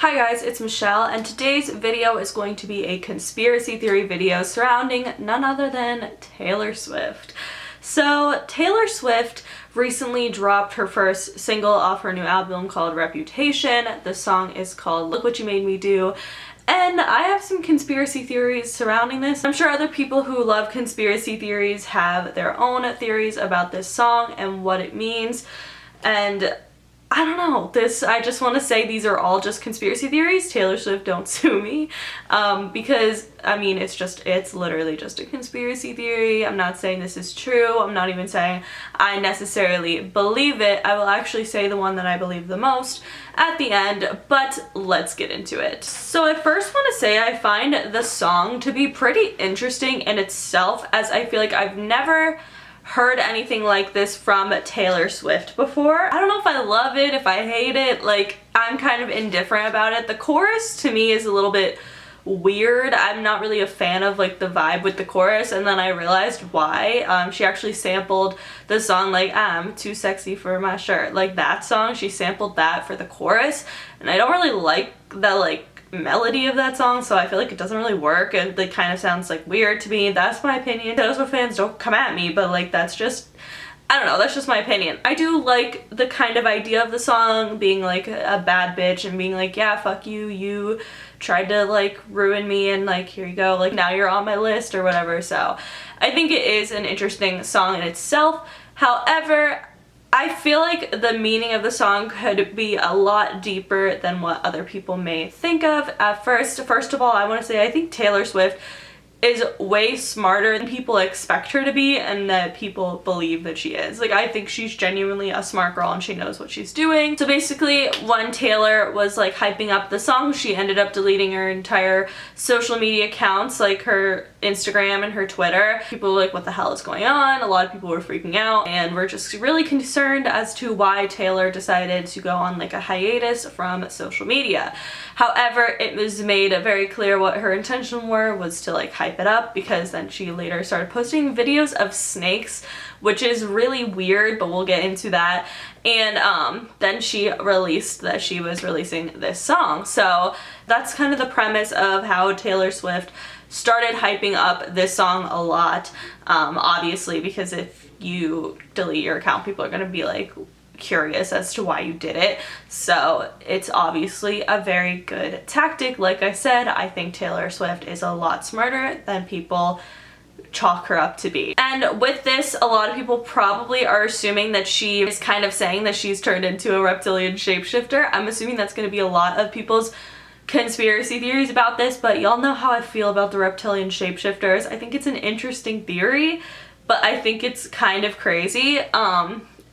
Hi guys, it's Michelle, and today's video is going to be a conspiracy theory video surrounding none other than Taylor Swift. So Taylor Swift recently dropped her first single off her new album called Reputation. The song is called Look What You Made Me Do. And I have some conspiracy theories surrounding this. I'm sure other people who love conspiracy theories have their own theories about this song and what it means. And I don't know, I just want to say these are all just conspiracy theories. Taylor Swift, don't sue me. Because, I mean, it's literally just a conspiracy theory. I'm not saying this is true. I'm not even saying I necessarily believe it. I will actually say the one that I believe the most at the end, but let's get into it. So I first want to say I find the song to be pretty interesting in itself, as I feel like I've never heard anything like this from Taylor Swift before. I don't know if I love it, if I hate it, like I'm kind of indifferent about it. The chorus to me is a little bit weird. I'm not really a fan of like the vibe with the chorus, and then I realized why. She actually sampled the song like I'm too sexy for my shirt, like that song. She sampled that for the chorus, and I don't really like the melody of that song, so I feel like it doesn't really work. It like kind of sounds like weird to me. That's my opinion. Taylor Swift fans, don't come at me, but like that's just, I don't know, that's just my opinion. I do like the kind of idea of the song being like a bad bitch and being like, yeah, fuck you, you tried to like ruin me and like here you go, like now you're on my list or whatever. So I think it is an interesting song in itself. However, I feel like the meaning of the song could be a lot deeper than what other people may think of at first. First of all, I want to say I think Taylor Swift is way smarter than people expect her to be and that people believe that she is. Like, I think she's genuinely a smart girl and she knows what she's doing. So basically, when Taylor was like hyping up the song, she ended up deleting her entire social media accounts, like her Instagram and her Twitter. People were like, what the hell is going on? A lot of people were freaking out and were just really concerned as to why Taylor decided to go on like a hiatus from social media. However, it was made very clear what her intention was to like hype it up, because then she later started posting videos of snakes, which is really weird, but we'll get into that. And then she released that she was releasing this song. So that's kind of the premise of how Taylor Swift started hyping up this song a lot, obviously, because if you delete your account, people are going to be like curious as to why you did it. So it's obviously a very good tactic. Like I said, I think Taylor Swift is a lot smarter than people chalk her up to be. And with this, a lot of people probably are assuming that she is kind of saying that she's turned into a reptilian shapeshifter. I'm assuming that's going to be a lot of people's conspiracy theories about this, but y'all know how I feel about the reptilian shapeshifters. I think it's an interesting theory, but I think it's kind of crazy.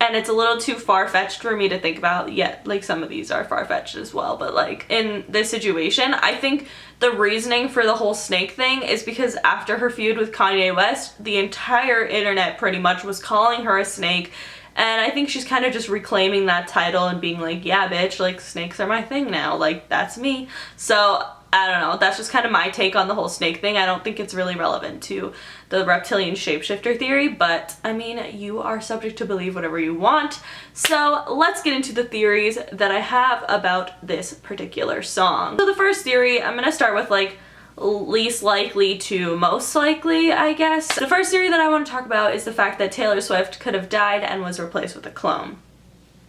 And it's a little too far-fetched for me to think about yet. Like, some of these are far-fetched as well, but like in this situation, I think the reasoning for the whole snake thing is because after her feud with Kanye West, the entire internet pretty much was calling her a snake, and I think she's kind of just reclaiming that title and being like, yeah bitch, like snakes are my thing now, like that's me. So I don't know, that's just kind of my take on the whole snake thing. I don't think it's really relevant to the reptilian shapeshifter theory, but I mean, you are subject to believe whatever you want. So let's get into the theories that I have about this particular song. So the first theory, I'm gonna start with like least likely to most likely, I guess. The first theory that I want to talk about is the fact that Taylor Swift could have died and was replaced with a clone.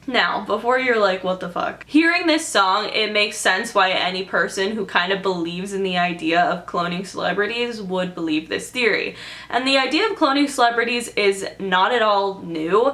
Now, before you're like, what the fuck? Hearing this song, it makes sense why any person who kind of believes in the idea of cloning celebrities would believe this theory. And the idea of cloning celebrities is not at all new.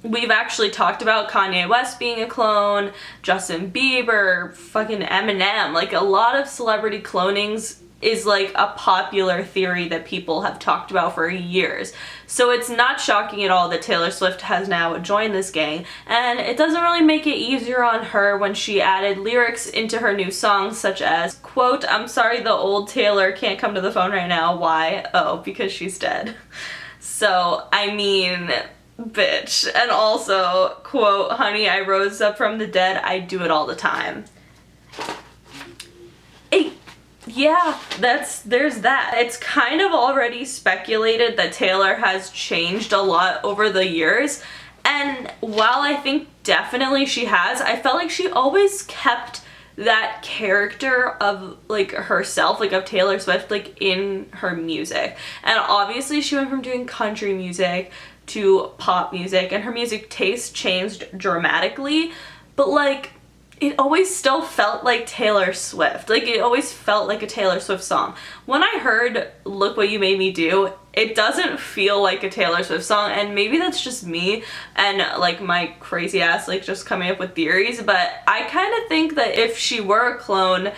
We've actually talked about Kanye West being a clone, Justin Bieber, fucking Eminem. Like, a lot of celebrity clonings is like a popular theory that people have talked about for years. So it's not shocking at all that Taylor Swift has now joined this gang, and it doesn't really make it easier on her when she added lyrics into her new songs such as, quote, I'm sorry the old Taylor can't come to the phone right now, why? Oh, because she's dead. So, I mean, bitch. And also, quote, honey, I rose up from the dead, I do it all the time. Yeah, there's that. It's kind of already speculated that Taylor has changed a lot over the years, and while I think definitely she has, I felt like she always kept that character of like herself, like of Taylor Swift, like in her music. And obviously she went from doing country music to pop music, and her music taste changed dramatically, but like it always still felt like Taylor Swift. Like it always felt like a Taylor Swift song. When I heard Look What You Made Me Do, it doesn't feel like a Taylor Swift song, and maybe that's just me and like my crazy ass like just coming up with theories, but I kind of think that if she were a clone,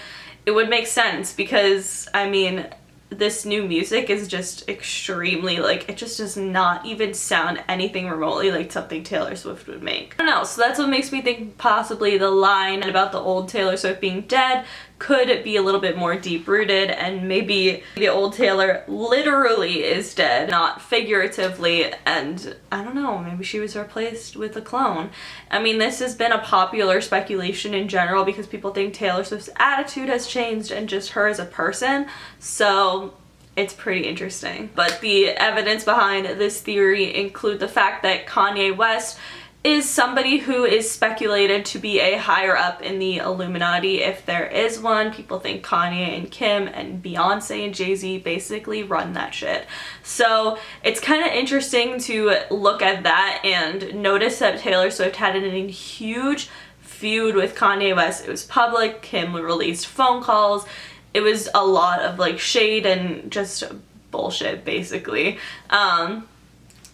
it would make sense, because I mean, this new music is just extremely, like, it just does not even sound anything remotely like something Taylor Swift would make. I don't know, so that's what makes me think possibly the line about the old Taylor Swift being dead could be a little bit more deep-rooted, and maybe the old Taylor literally is dead, not figuratively, and I don't know, maybe she was replaced with a clone. I mean, this has been a popular speculation in general because people think Taylor Swift's attitude has changed and just her as a person, so it's pretty interesting. But the evidence behind this theory include the fact that Kanye West is somebody who is speculated to be a higher up in the Illuminati, if there is one. People think Kanye and Kim and Beyonce and Jay-Z basically run that shit. So it's kind of interesting to look at that and notice that Taylor Swift had a huge feud with Kanye West. It was public. Kim released phone calls. It was a lot of like shade and just bullshit, basically.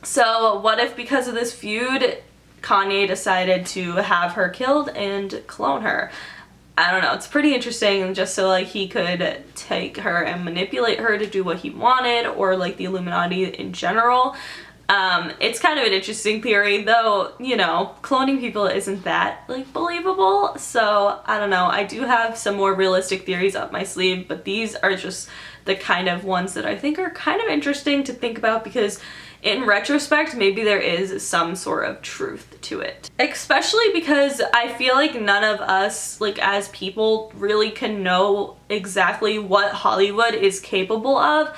So what if because of this feud, Kanye decided to have her killed and clone her? I don't know, it's pretty interesting, just so like he could take her and manipulate her to do what he wanted, or like the Illuminati in general. It's kind of an interesting theory, though, you know, cloning people isn't that like believable, so I don't know. I do have some more realistic theories up my sleeve, but these are just the kind of ones that I think are kind of interesting to think about, because in retrospect, maybe there is some sort of truth to it. Especially because I feel like none of us, like as people, really can know exactly what Hollywood is capable of.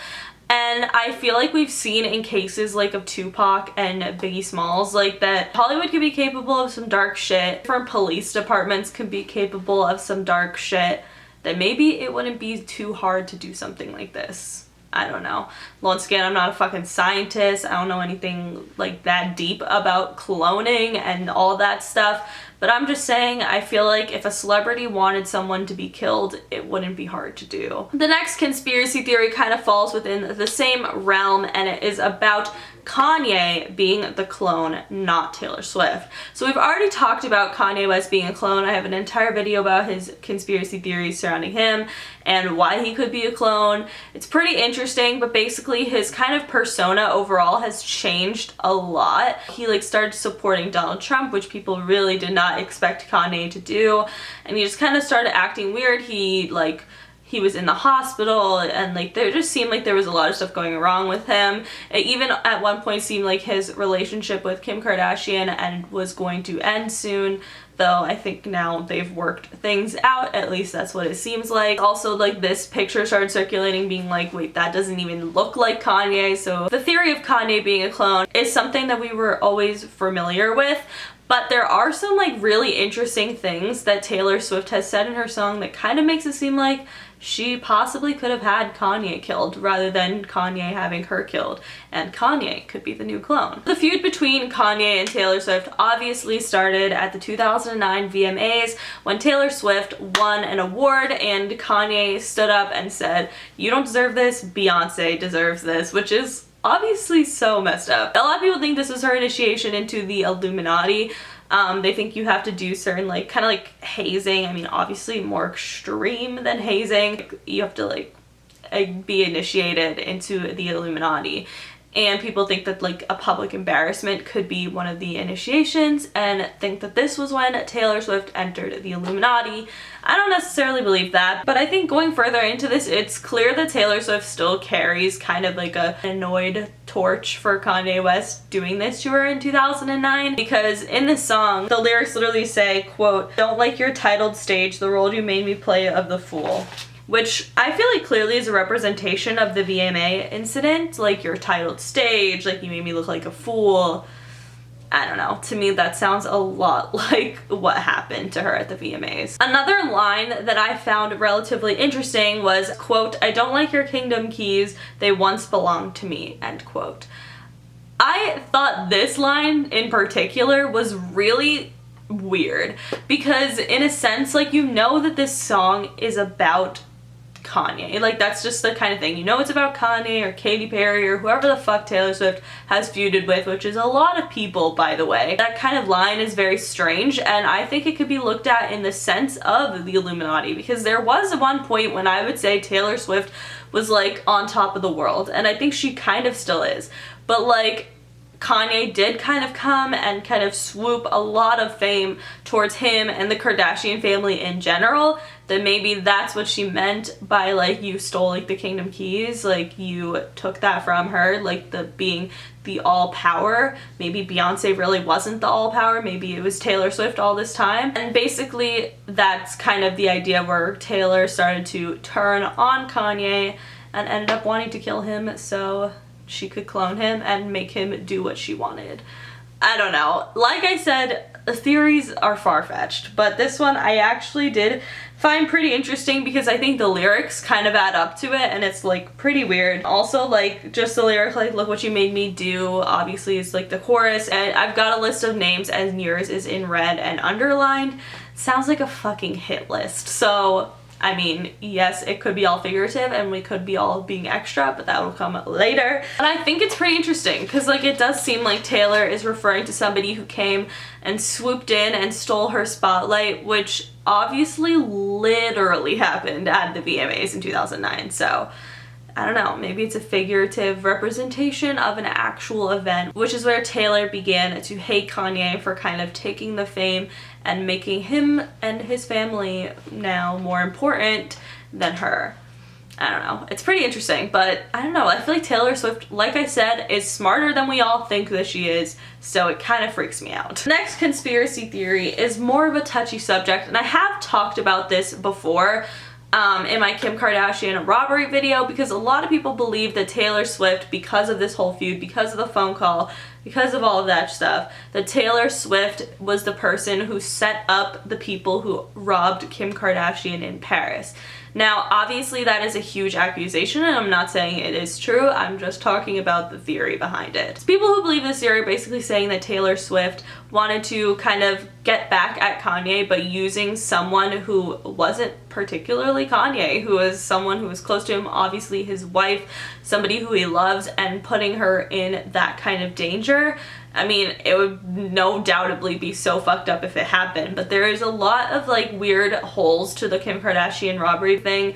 And I feel like we've seen in cases like of Tupac and Biggie Smalls, like that Hollywood could be capable of some dark shit. Different police departments could be capable of some dark shit. That maybe it wouldn't be too hard to do something like this. I don't know. Once again, I'm not a fucking scientist. I don't know anything like that deep about cloning and all that stuff. But I'm just saying, I feel like if a celebrity wanted someone to be killed, it wouldn't be hard to do. The next conspiracy theory kind of falls within the same realm, and it is about Kanye being the clone, not Taylor Swift. So we've already talked about Kanye West being a clone. I have an entire video about his conspiracy theories surrounding him and why he could be a clone. It's pretty interesting, but basically his kind of persona overall has changed a lot. He like started supporting Donald Trump, which people really did not expect Kanye to do, and he just kind of started acting weird. He was in the hospital, and like there just seemed like there was a lot of stuff going wrong with him. It even at one point seemed like his relationship with Kim Kardashian and was going to end soon, though I think now they've worked things out. At least that's what it seems like. Also, like this picture started circulating being like, wait, that doesn't even look like Kanye. So the theory of Kanye being a clone is something that we were always familiar with. But there are some like really interesting things that Taylor Swift has said in her song that kind of makes it seem like she possibly could have had Kanye killed rather than Kanye having her killed, and Kanye could be the new clone. The feud between Kanye and Taylor Swift obviously started at the 2009 VMAs when Taylor Swift won an award and Kanye stood up and said, "You don't deserve this, Beyonce deserves this," which is obviously so messed up. A lot of people think this is her initiation into the Illuminati. They think you have to do certain like kind of like hazing. I mean, obviously more extreme than hazing. You have to like be initiated into the Illuminati. And people think that like a public embarrassment could be one of the initiations, and think that this was when Taylor Swift entered the Illuminati. I don't necessarily believe that, but I think going further into this, it's clear that Taylor Swift still carries kind of like an annoyed torch for Kanye West doing this to her in 2009, because in this song, the lyrics literally say, quote, "Don't like your titled stage, the role you made me play of the fool." Which I feel like clearly is a representation of the VMA incident, like your titled stage, like you made me look like a fool. I don't know, to me that sounds a lot like what happened to her at the VMAs. Another line that I found relatively interesting was, quote, "I don't like your kingdom keys, they once belonged to me," end quote. I thought this line in particular was really weird because in a sense, like, you know that this song is about Kanye. Like, that's just the kind of thing. You know it's about Kanye or Katy Perry or whoever the fuck Taylor Swift has feuded with, which is a lot of people, by the way. That kind of line is very strange, and I think it could be looked at in the sense of the Illuminati, because there was one point when I would say Taylor Swift was, like, on top of the world, and I think she kind of still is. But, like, Kanye did kind of come and kind of swoop a lot of fame towards him and the Kardashian family in general, that maybe that's what she meant by, like, you stole, like, the kingdom keys, like, you took that from her, like, the being the all power. Maybe Beyonce really wasn't the all power, maybe it was Taylor Swift all this time. And basically that's kind of the idea where Taylor started to turn on Kanye and ended up wanting to kill him so she could clone him and make him do what she wanted. I don't know. Like I said, the theories are far-fetched, but this one I actually did find pretty interesting because I think the lyrics kind of add up to it, and it's, like, pretty weird. Also, like, just the lyric, like, "Look what you made me do," obviously is, like, the chorus, and I've got a list of names and yours is in red and underlined. Sounds like a fucking hit list. So I mean, yes, it could be all figurative and we could be all being extra, but that will come later. And I think it's pretty interesting because, like, it does seem like Taylor is referring to somebody who came and swooped in and stole her spotlight, which obviously literally happened at the VMAs in 2009. So I don't know, maybe it's a figurative representation of an actual event, which is where Taylor began to hate Kanye for kind of taking the fame and making him and his family now more important than her. I don't know. It's pretty interesting, but I don't know. I feel like Taylor Swift, like I said, is smarter than we all think that she is, so it kind of freaks me out. Next conspiracy theory is more of a touchy subject, and I have talked about this before in my Kim Kardashian robbery video, because a lot of people believe that Taylor Swift, because of this whole feud, because of the phone call, because of all of that stuff, that Taylor Swift was the person who set up the people who robbed Kim Kardashian in Paris. Now, obviously that is a huge accusation, and I'm not saying it is true, I'm just talking about the theory behind it. So people who believe this theory are basically saying that Taylor Swift wanted to kind of get back at Kanye, but using someone who wasn't particularly Kanye, who was someone who was close to him, obviously his wife, somebody who he loves, and putting her in that kind of danger. I mean, it would no doubtably be so fucked up if it happened, but there is a lot of, like, weird holes to the Kim Kardashian robbery thing.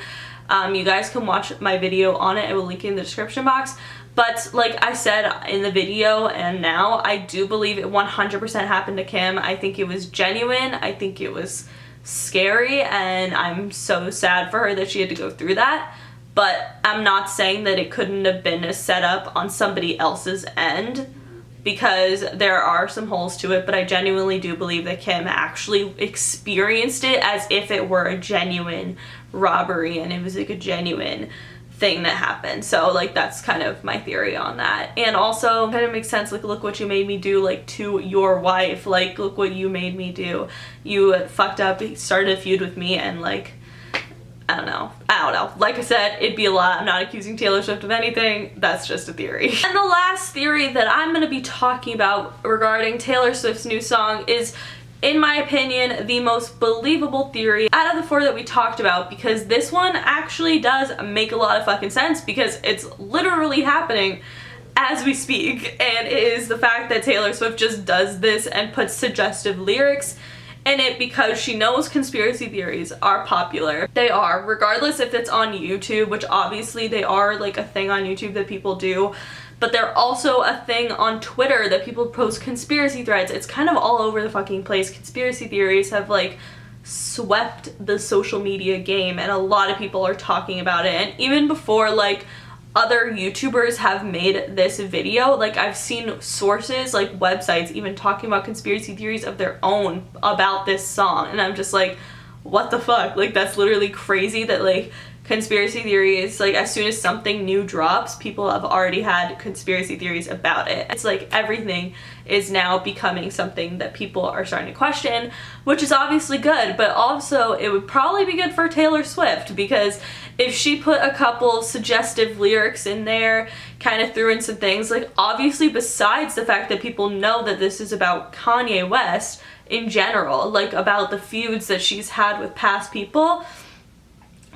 You guys can watch my video on it. I will link it in the description box. But like I said in the video and now, I do believe it 100% happened to Kim. I think it was genuine. I think it was scary, and I'm so sad for her that she had to go through that. But I'm not saying that it couldn't have been a setup on somebody else's end, because there are some holes to it, but I genuinely do believe that Kim actually experienced it as if it were a genuine robbery and it was like a genuine thing that happened. So, like, that's kind of my theory on that. And also kind of makes sense, like, look what you made me do, like, to your wife, like, look what you made me do. You fucked up, started a feud with me, and, like, I don't know. Like I said, it'd be a lot. I'm not accusing Taylor Swift of anything. That's just a theory. And the last theory that I'm going to be talking about regarding Taylor Swift's new song is, in my opinion, the most believable theory out of the four that we talked about, because this one actually does make a lot of fucking sense because it's literally happening as we speak, and it is the fact that Taylor Swift just does this and puts suggestive lyrics in it because she knows conspiracy theories are popular. They are, regardless if it's on YouTube, which obviously they are, like, a thing on YouTube that people do, but they're also a thing on Twitter that people post conspiracy threads. It's kind of all over the fucking place. Conspiracy theories have, like, swept the social media game, and a lot of people are talking about it. And even before, like, other YouTubers have made this video, like, I've seen sources, like websites, even talking about conspiracy theories of their own about this song, and I'm just like, what the fuck? Like, that's literally crazy that, like, conspiracy theories. Like, as soon as something new drops, people have already had conspiracy theories about it. It's like everything is now becoming something that people are starting to question, which is obviously good, but also it would probably be good for Taylor Swift, because if she put a couple suggestive lyrics in there, kind of threw in some things, like, obviously besides the fact that people know that this is about Kanye West in general, like about the feuds that she's had with past people,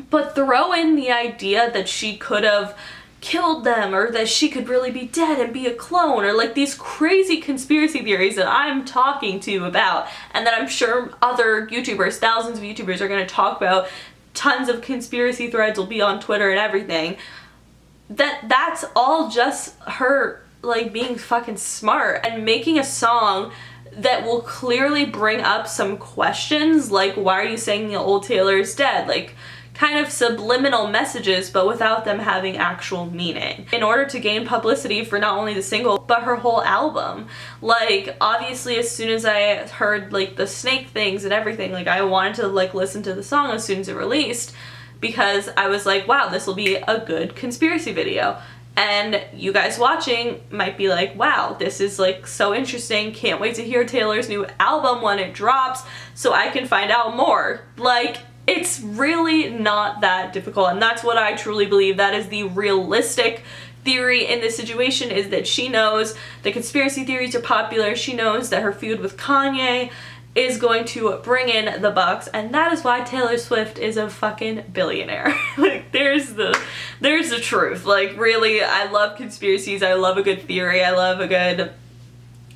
but throw in the idea that she could have killed them, or that she could really be dead and be a clone, or like these crazy conspiracy theories that I'm talking to you about, and that I'm sure other YouTubers, thousands of YouTubers, are going to talk about. Tons of conspiracy threads will be on Twitter and everything. That's all just her, like, being fucking smart and making a song that will clearly bring up some questions, like, why are you saying the old Taylor is dead? Like, kind of subliminal messages, but without them having actual meaning, in order to gain publicity for not only the single, but her whole album. Like, obviously, as soon as I heard, like, the snake things and everything, like, I wanted to, like, listen to the song as soon as it released, because I was like, wow, this will be a good conspiracy video. And you guys watching might be like, wow, this is, like, so interesting, can't wait to hear Taylor's new album when it drops so I can find out more. Like, it's really not that difficult, and that's what I truly believe. That is the realistic theory in this situation, is that she knows the conspiracy theories are popular, she knows that her feud with Kanye is going to bring in the bucks, and that is why Taylor Swift is a fucking billionaire. Like, there's the truth. Like, really, I love conspiracies, I love a good theory, I love a good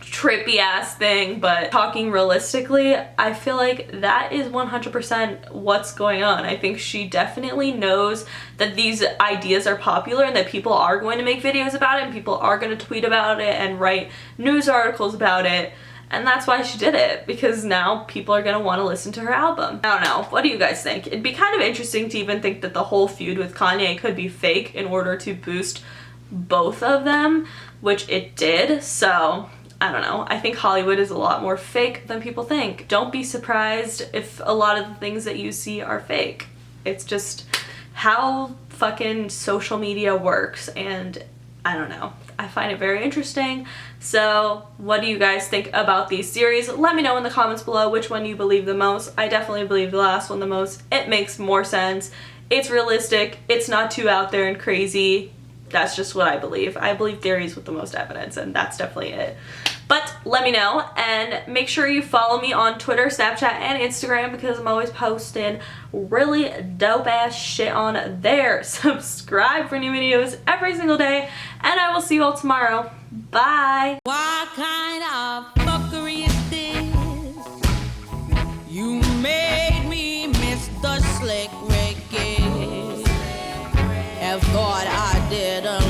trippy ass thing, but talking realistically, I feel like that is 100% what's going on. I think she definitely knows that these ideas are popular and that people are going to make videos about it and people are going to tweet about it and write news articles about it, and that's why she did it, because now people are going to want to listen to her album. I don't know, what do you guys think? It'd be kind of interesting to even think that the whole feud with Kanye could be fake in order to boost both of them, which it did, so I don't know. I think Hollywood is a lot more fake than people think. Don't be surprised if a lot of the things that you see are fake. It's just how fucking social media works, and I don't know. I find it very interesting. So what do you guys think about these series? Let me know in the comments below which one you believe the most. I definitely believe the last one the most. It makes more sense. It's realistic. It's not too out there and crazy. That's just what I believe. I believe theories with the most evidence, and that's definitely it. But let me know, and make sure you follow me on Twitter, Snapchat, and Instagram, because I'm always posting really dope ass shit on there. Subscribe for new videos every single day, and I will see you all tomorrow. Bye! What kind of fuckery is this? You made me miss the slick Ricky. And thought I didn't